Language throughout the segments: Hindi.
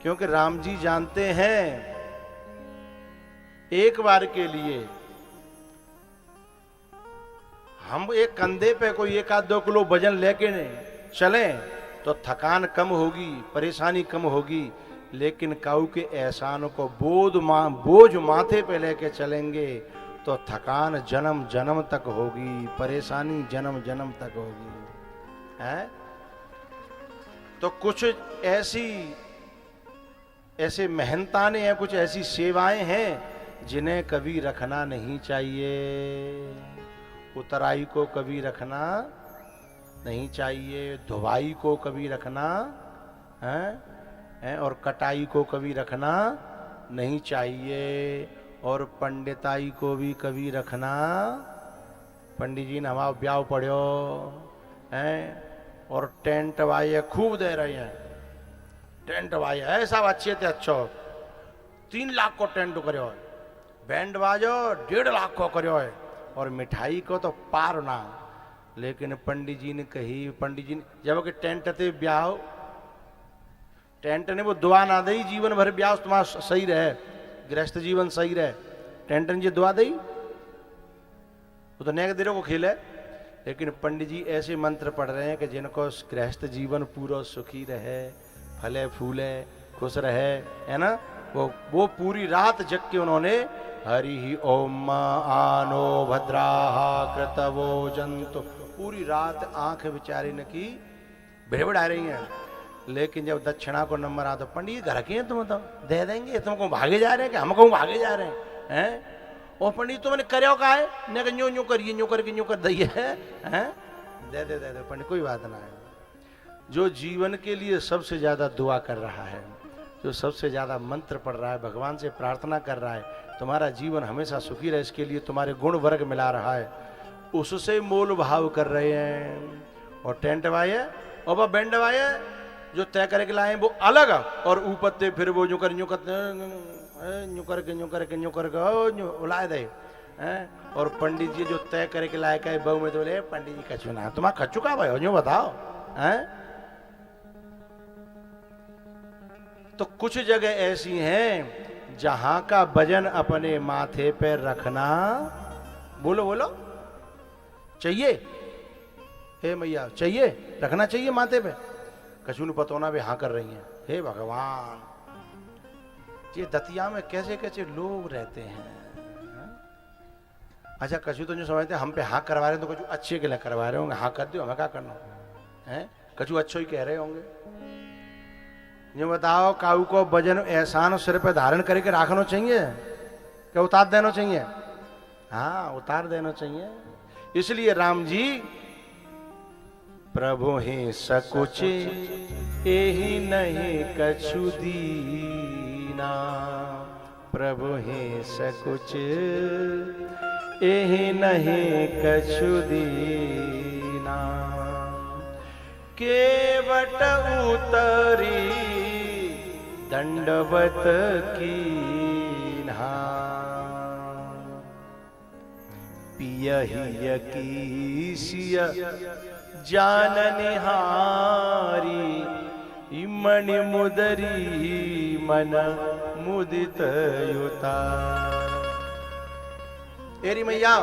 क्योंकि राम जी जानते हैं एक बार के लिए हम एक कंधे पे कोई 1-2 किलो वजन लेके चलें तो थकान कम होगी, परेशानी कम होगी, लेकिन काऊ के एहसान को बोझ माथे पे लेके चलेंगे तो थकान जन्म जन्म तक होगी, परेशानी जन्म जन्म तक होगी। है तो कुछ ऐसे मेहनताने हैं, कुछ ऐसी सेवाएं हैं जिन्हें कभी रखना नहीं चाहिए। उतराई को कभी रखना नहीं चाहिए, धुवाई को कभी रखना है और कटाई को कभी रखना नहीं चाहिए, और पंडिताई को भी कभी रखना। पंडित जी ने हमारा ब्याह पढ़ो हैं और टेंट वाई खूब दे रहे हैं, टेंट वाई है सब अच्छे थे, अच्छो 3 लाख को टेंट करो, बैंड बाजो 1.5 लाख को करो है, और मिठाई को तो पार ना। लेकिन पंडित जी ने कही, पंडित जी ने जब कि टेंट थे ब्याह, टेंट ने वो दुआ ना दी जीवन भर ब्याह तुम्हारा सही रहे, गृहस्थ जीवन सही रहे, टेंट ने जी दुआ दी वो तो नेक देरों को खेले। लेकिन पंडित जी ऐसे मंत्र पढ़ रहे हैं कि जिनको गृहस्थ जीवन पूरा सुखी रहे, फले फूले, खुश रहे, है ना। वो पूरी रात जग के उन्होंने हरि ओम आनो भद्राहा कृतवो जंतु, पूरी रात आंख बेचारी ने की बिड़बिड़ा रही हैं। लेकिन जब दक्षिणा को नंबर आता, पंडित घर के हैं तुम तो दे देंगे, तुम को भागे जा रहे हैं कि हम कहूँ भागे जा रहे हैं? और पंडित तो मैंने करो का है न, यूं यूं करिए, यूं करके यूं कर दिए हैं, दे दे पंडित, कोई बात ना है। जो जीवन के लिए सबसे ज्यादा दुआ कर रहा है, जो सबसे ज्यादा मंत्र पढ़ रहा है, भगवान से प्रार्थना कर रहा है, तुम्हारा जीवन हमेशा सुखी रहे, इसके लिए तुम्हारे गुण वर्ग मिला रहा है, उससे मोल भाव कर रहे हैं। और टेंट वाये और वह बैंड वाये जो तय करके लाए वो अलग, और ऊपर से फिर वो यूं करके उलाए दे हैं। और पंडित जी जो तय करके लाए कहे बहु में तो बोले पंडित जी कछु ना, तुम्हारा खच्चू का भाई यूं बताओ हैं। तो कुछ जगह ऐसी हैं जहां का वजन अपने माथे पे रखना, बोलो बोलो, चाहिए। हे मैया चाहिए, रखना चाहिए माथे पे। कछु न पतोना भी हाँ कर रही हैं। हे भगवान, ये दतिया में कैसे कैसे लोग रहते हैं। अच्छा कछु तो जो समझते हम पे हाँ करवा रहे हैं, तो कछु अच्छे के लिए करवा रहे होंगे, हाँ कर दो, हमें क्या करना है, कछु अच्छो ही कह रहे होंगे। ये बताओ काऊ को वजन एहसान सिर पे धारण करके रखना चाहिए क्या उतार देना चाहिए? हाँ उतार देना चाहिए। इसलिए राम जी प्रभु ही सकुच एहि नहीं कछु दीना, प्रभु ही सकुच एहि नहीं कछु दीना, केवट उतरी दंडवत कीन्हा, पियहि कीसिय जाननिहारी, मणि मुदरी मन मुदित युता। एरी मैया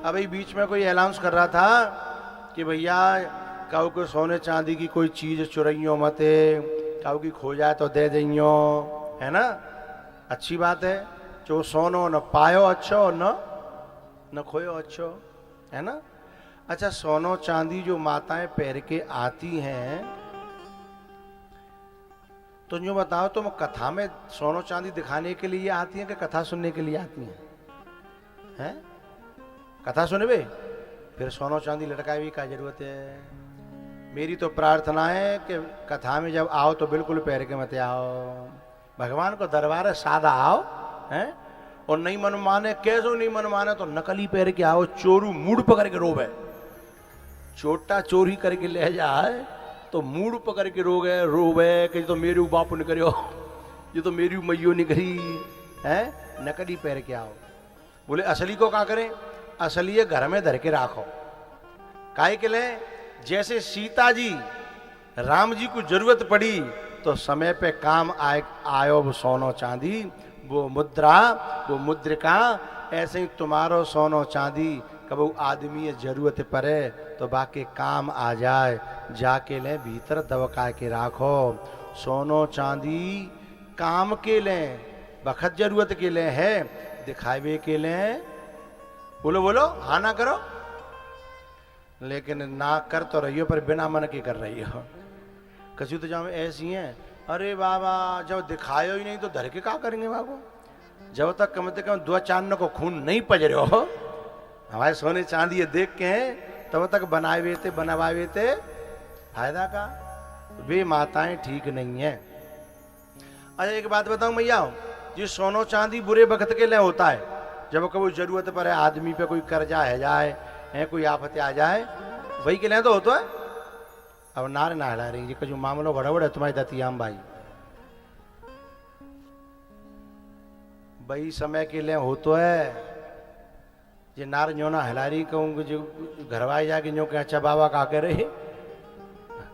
अभी बीच में कोई अनाउंस कर रहा था कि भैया काऊ को सोने चांदी की कोई चीज चुराइयो मते, काऊ की खो जाए तो दे दियो, है ना। अच्छी बात है, जो सोनो न पायो अच्छो न खोयो अच्छो, है ना। अच्छा सोनो चांदी जो माताएं पहन के आती हैं, तो यूं बताओ तुम कथा में सोनो चांदी दिखाने के लिए आती हैं कि कथा सुनने के लिए आती हैं? कथा सुनबे फिर सोनो चांदी लटकाए भी क्या जरूरत है। मेरी तो प्रार्थना है कि कथा में जब आओ तो बिल्कुल पैर के मत आओ, भगवान को दरबार सादा आओ, हैं। और नहीं मन माने, कैसो नहीं मन माने तो नकली पैर के आओ, चोरू मूड पकड़ के रोवे, छोटा चोरी करके ले जाए तो मूड पकड़ के रोवे कि तो मेरी बाप ने करो, ये तो मेरी मैयो ने करी है, नकली पैर के आओ। बोले असली को क्या करें? असली घर में धर के राखो। काहे के लिए? जैसे सीता जी राम जी को जरूरत पड़ी तो समय पे काम आयो वो सोनो चांदी, वो मुद्रा, वो मुद्रिका। ऐसे ही तुम्हारो सोनो चांदी कबू आदमी जरूरत पड़े तो बाकी काम आ जाए, जाके ले भीतर दबका के राखो। सोनो चांदी काम के ले, बखत जरूरत के ले है, दिखावे के ले। बोलो बोलो, हाँ ना करो, लेकिन ना कर तो रही हो पर बिना मन के कर रही हो। कछु तो जाओ ऐसी हैं, अरे बाबा जब दिखायो ही नहीं तो धर के क्या करेंगे बाबू। जब तक कम से कम 2 चांद को खून नहीं पज रहे हो, हमारे सोने चांदी ये देख के हैं, तब तक बनाए थे बनवाए थे, फायदा का। वे माताएं ठीक नहीं है। अच्छा एक बात बताऊं भैया, ये सोनो चांदी बुरे वक्त के लिए होता है, जब कभी जरूरत पड़े आदमी पे, कोई कर्जा है जाए है, कोई आफत आ जाए, वही के लिए तो होता है। अब नारे ना हला रही जी, जो मामलो बड़बड़ है तुम्हारी दतियाम भाई, वही समय के लिए हो तो है। ये नार न्यो ना हिला रही कहूँ जो घरवाई जाके न्यो के अच्छा बाबा का करे,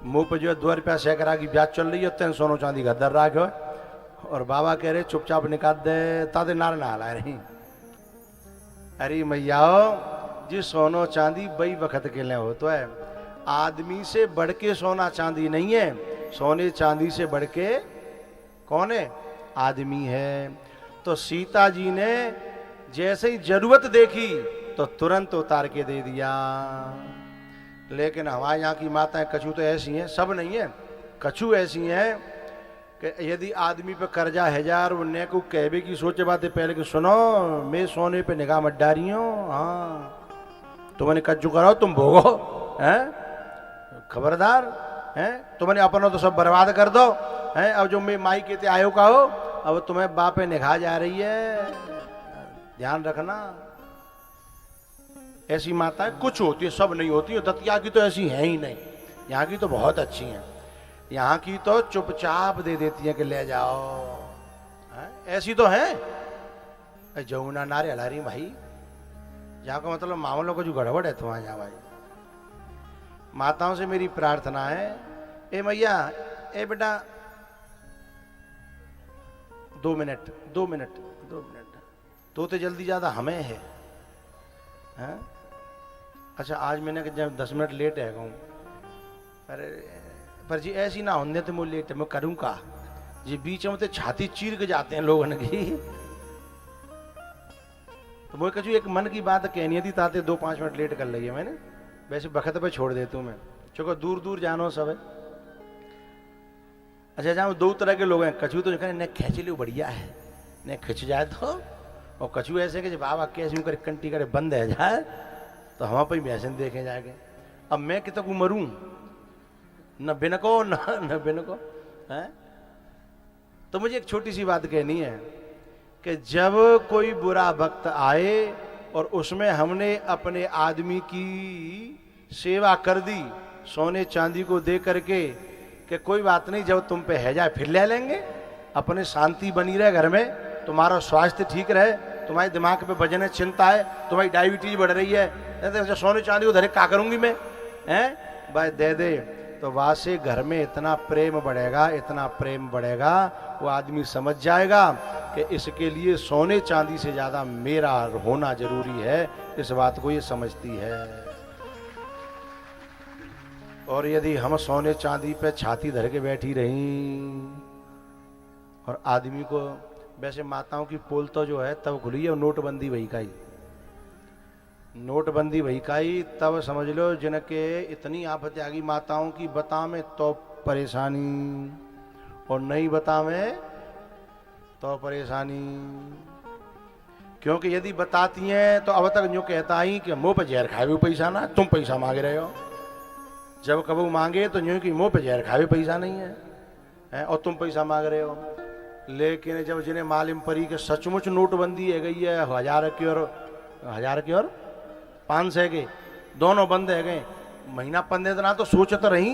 मुंह पे जो है 2 रुपया सैकड़ा की ब्याज चल रही है, तेन सोनो चांदी घर दर राख हो, और बाबा कह रहे चुपचाप निकाल दे, ताते नार ना हला रही। अरे मैयाओ जी सोनो चांदी वही वक्त के लिए हो तो है। आदमी से बढ़ के सोना चांदी नहीं है, सोने चांदी से बढ़ के कौन है? आदमी है। तो सीता जी ने जैसे ही जरूरत देखी तो तुरंत उतार के दे दिया। लेकिन हमारे यहाँ की माताएं कछु तो ऐसी हैं, सब नहीं है, कछु ऐसी हैं कि यदि आदमी पे कर्जा है जार, उन्हें को कहवे की सोचे बातें पहले कि सुनो मैं सोने पे निगाह मत डारी हूँ, हाँ तुमने कच्चू कराओ तुम भोगो, हैं खबरदार, हैं तुमने अपना तो सब बर्बाद कर दो, हैं अब जो मैं माई कहते आयो का हो, अब तुम्हें बापे निगाह जा रही है, ध्यान रखना। ऐसी माताएं कुछ होती है, सब नहीं होती है। दतिया की तो ऐसी है ही नहीं, यहाँ की तो बहुत अच्छी हैं। यहाँ की तो चुपचाप दे देती है कि ले जाओ, ऐसी तो है। जमुना नारे हलारी भाई, यहाँ का मतलब मामलों को जो गड़बड़ है तुम्हारे यहाँ भाई। माताओं से मेरी प्रार्थना है, ए मैया, ए बेटा 2 मिनट तो जल्दी ज्यादा हमें है, हैं? अच्छा आज मैंने जब 10 मिनट लेट है कहूँ, अरे पर जी ऐसी ना होने तो मैं लेट है, मैं करूँ का जी, बीच में तो छाती चीर के जाते हैं लोगों की। तो वो कछु एक मन की बात कहनी थी, ताते 2-5 मिनट लेट कर ली है मैंने, वैसे बखत पे छोड़ देता हूँ मैं, चूंकि दूर दूर जानो सब है। अच्छा जहाँ 2 तरह के लोग हैं, कछु तो कहने खींच लो बढ़िया है, ने खिंच जाए तो, और कछु ऐसे कि बाबा कैसे कर कंटी करे बंद है जाए तो हम पर मैसेज देखे जाएंगे। अब मैं कितक मरूं, न बिनको न बिनको है। तो मुझे एक छोटी सी बात कहनी है कि जब कोई बुरा वक्त आए और उसमें हमने अपने आदमी की सेवा कर दी सोने चांदी को दे करके, कि कोई बात नहीं जब तुम पे है जाए फिर ले लेंगे, अपने शांति बनी रहे घर में, तुम्हारा स्वास्थ्य ठीक रहे, तुम्हारे दिमाग पे वजन है, चिंता है, तुम्हारी डायबिटीज बढ़ रही है, तो सोने चांदी को धरे क्या करूंगी मैं, हैं भाई दे दे। तो वहां से घर में इतना प्रेम बढ़ेगा, इतना प्रेम बढ़ेगा, वो आदमी समझ जाएगा कि इसके लिए सोने चांदी से ज्यादा मेरा होना जरूरी है, इस बात को ये समझती है। और यदि हम सोने चांदी पे छाती धर के बैठी रही और आदमी को, वैसे माताओं की पोल तो जो है तब खुली है नोटबंदी वही का ही, नोटबंदी वही का ही, तब समझ लो जिनके इतनी आफत आ गई माताओं की, बतावे तो परेशानी और नहीं बतावे तो परेशानी। क्योंकि यदि बताती हैं तो अब तक जो कहता ही कि मुंह पे जहर खाए भी पैसा ना, तुम पैसा मांग रहे हो, जब कबू मांगे तो यूं कि मुंह पे जहर खाए भी पैसा नहीं है और तुम पैसा मांग रहे हो। लेकिन जब जिन्हें मालूम पड़ी कि सचमुच नोटबंदी है गई है, 1000 के और 500 के दोनों बंद है गए, महीना 15 दिन तो सोचते रही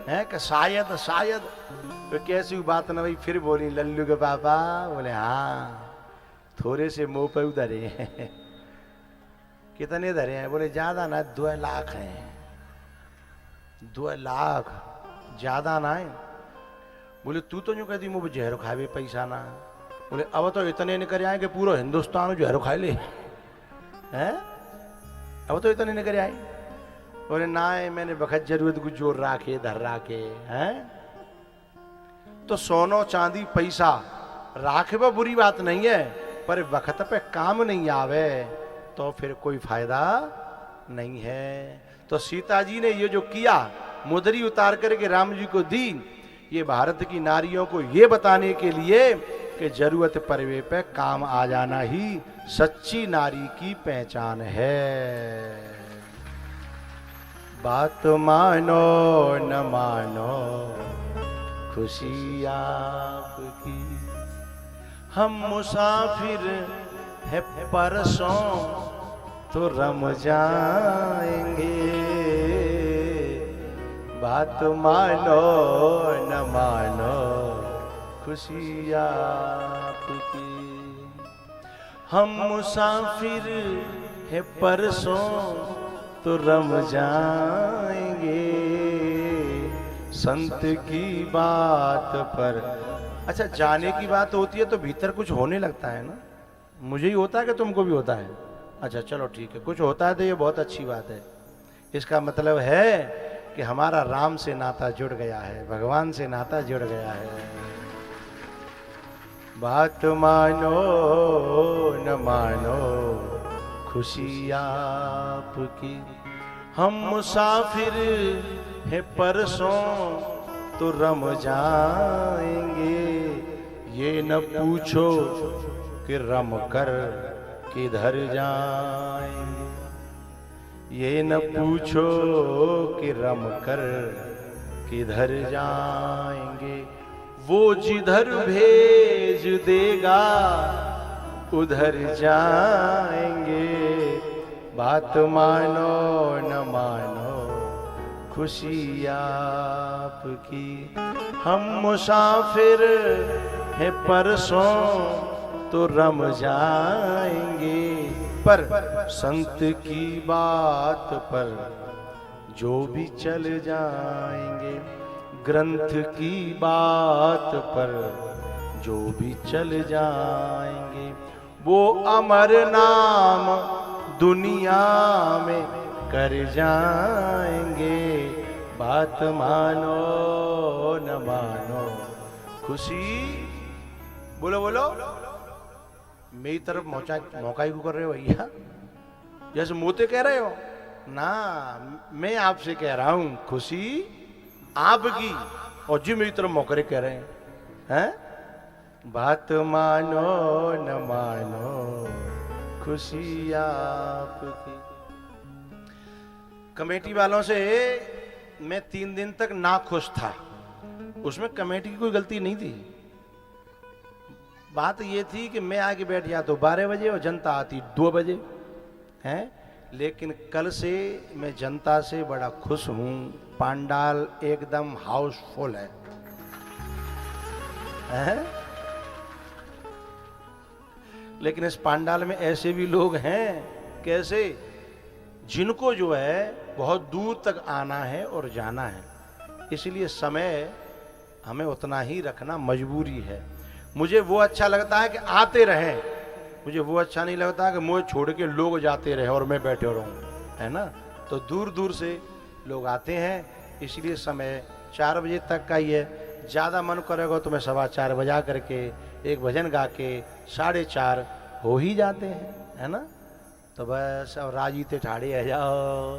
है कि शायद तो कैसी बात ना भाई। फिर बोली लल्लू के पापा, बोले हाँ थोड़े से मुंह पे धरे हैं। कितने धरे हैं? बोले ज्यादा ना 2 लाख हैं, 2 लाख ज्यादा ना है। बोले तू तो यूं कहती मुझे जहर खावे पैसा ना। बोले अब तो इतने निकल आए कि पूरा हिंदुस्तान जहर खा ले हैं, अब तो इतने निकल आए। बोले ना मैंने वक्त जरूरत कुछ जोर राखे धर राखे हैं। तो सोनो चांदी पैसा राखे वो बुरी बात नहीं है, पर वक्त पे काम नहीं आवे तो फिर कोई फायदा नहीं है। तो सीता जी ने ये जो किया, मुदरी उतार करके राम जी को दी, ये भारत की नारियों को ये बताने के लिए कि जरूरत पड़ने पे काम आ जाना ही सच्ची नारी की पहचान है। बात मानो न मानो खुशी आपकी, हम मुसाफिर है परसों तो रम जाएंगे। बात मानो न मानो खुशी आपकी, हम मुसाफिर है परसों तो रम जाएंगे। संत की बात पर, अच्छा जाने की बात होती है तो भीतर कुछ होने लगता है ना। मुझे ही होता है कि तुमको भी होता है? अच्छा चलो ठीक है, कुछ होता है तो ये बहुत अच्छी बात है। इसका मतलब है कि हमारा राम से नाता जुड़ गया है, भगवान से नाता जुड़ गया है। बात मानो न मानो खुशी आपकी, हम मुसाफिर है परसों तो रम जाएंगे। ये न पूछो कि रम कर किधर जाएंगे, ये न पूछो कि रम कर किधर जाएंगे। वो जिधर भेज देगा उधर जाएंगे। बात मानो न मानो खुशी आपकी, हम मुसाफिर है परसों तो रम जाएंगे। पर संत की बात पर जो भी चल जाएंगे, ग्रंथ की बात पर जो भी चल जाएंगे, वो अमर नाम दुनिया में कर जाएंगे। बात मानो न मानो खुशी, बोलो बोलो, मेरी तरफ मौका ही कर रहे हो भैया, जैसे मोते कह रहे हो ना। मैं आपसे कह रहा हूं खुशी आपकी, और जी मेरी तरफ मौकरे कह रहे हैं। बात मानो न मानो खुशी आपकी। कमेटी वालों से मैं 3 दिन तक ना खुश था, उसमें कमेटी की कोई गलती नहीं थी। बात ये थी कि मैं आके बैठ जाता तो 12 बजे और जनता आती 2 बजे हैं। लेकिन कल से मैं जनता से बड़ा खुश हूं, पांडाल एकदम हाउसफुल है, हैं? लेकिन इस पांडाल में ऐसे भी लोग हैं, कैसे, जिनको जो है बहुत दूर तक आना है और जाना है, इसलिए समय हमें उतना ही रखना मजबूरी है। मुझे वो अच्छा लगता है कि आते रहें, मुझे वो अच्छा नहीं लगता कि मुझे छोड़ के लोग जाते रहे और मैं बैठे रहूं, है ना। तो दूर दूर से लोग आते हैं, इसलिए समय 4 बजे तक का ही है। ज़्यादा मन करेगा तो मैं 4:15 बजा करके एक भजन गा के 4:30 हो ही जाते हैं, है ना। तो बस अब राजी ते ठाड़े आ जाओ।